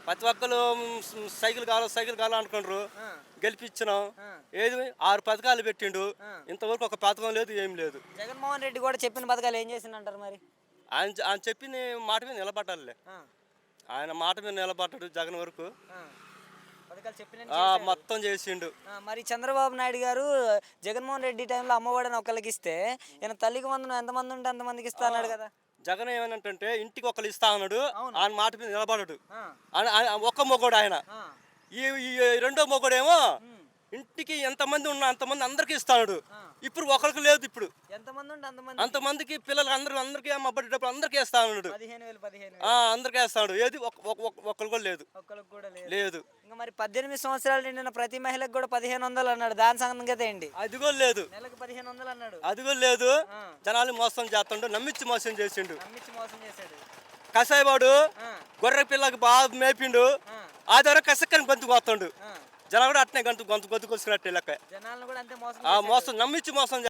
ప్రతి ఒక్కరు సైకిల్ కావాలి అనుకుంటారు. ఆ, గెలిపించినాం. ఆ, ఏది 6 పథకాలు పెట్టిండు. ఆ. ఇంతవరకు ఒక పథకం లేదు, ఏం లేదు. జగన్మోహన్ రెడ్డి కూడా చెప్పిన పథకాలు ఏం చేసిందంటారు మరి? ఆయన చెప్పిన మాట మీద నిలబడాలి. ఆ, ఆయన మాట మీద నిలబడ్డాడు జగన్ వరకు. ఆ. పథకాలు చెప్పిన మొత్తం చేసిండు. మరి చంద్రబాబు నాయుడు గారు జగన్మోహన్ రెడ్డి టైంలో అమ్మఒడిని ఒకరికి ఇస్తే ఈయన తల్లికి వందనం ఎంతమంది ఉంటే అంతమందికి ఇస్తా అన్నాడు కదా. జగన్ ఏమనంటే ఇంటికి ఒకరు ఇస్తా అన్నాడు. అవును. ఆయన మాట మీద నిలబడ్డాడు. ఆ, ఒక్క మొగోడు ఆయన. ఆ, ఈ ఈ రెండో మొగోడేమో ఉమ్, ఇంటికి ఎంతమంది ఉన్నా అంతమంది అందరికి ఇస్తాడు. ఆ. ఇప్పుడు ఒకరికి లేదు. ఇప్పుడు ఎంతమంది ఉంటే అంతమంది అంతమందికి పిల్లలు అందరికీ అమ్మబడేటప్పుడు అందరికీ ఇస్తా ఉన్నాడు. 15,000 అందరికీ ఇస్తాడు. ఏది ఒక్కరు కూడా లేదు. ఒక్కరికి కూడా లేదు. లేదు. ఇంకా మరి 18 సంవత్సరాలు నిండిన ప్రతి మహిళకు కూడా 1500 అన్నాడు. దాని సంగతి ఏంటి? అది కూడా లేదు. నెలకు 1500 అన్నాడు. అది కూడా లేదు. ఆ, జనాలు మోసం చేస్తుండు. నమ్మించి మోసం చేసిండు. నమ్మించి మోసం చేశాడు. కసాయివాడు ఆ, గొర్రె పిల్లకి బాగా మేపిండు. ఆ, ఆ ద్వారా కసక్కని గొంతుకు వస్తుండు. ఆ. జనాలు కూడా అట్నే గొంతుకొసుకున్నట్టే లెక్క. జనాలను కూడా అంతే మోసం మోసం నమ్మించి మోసం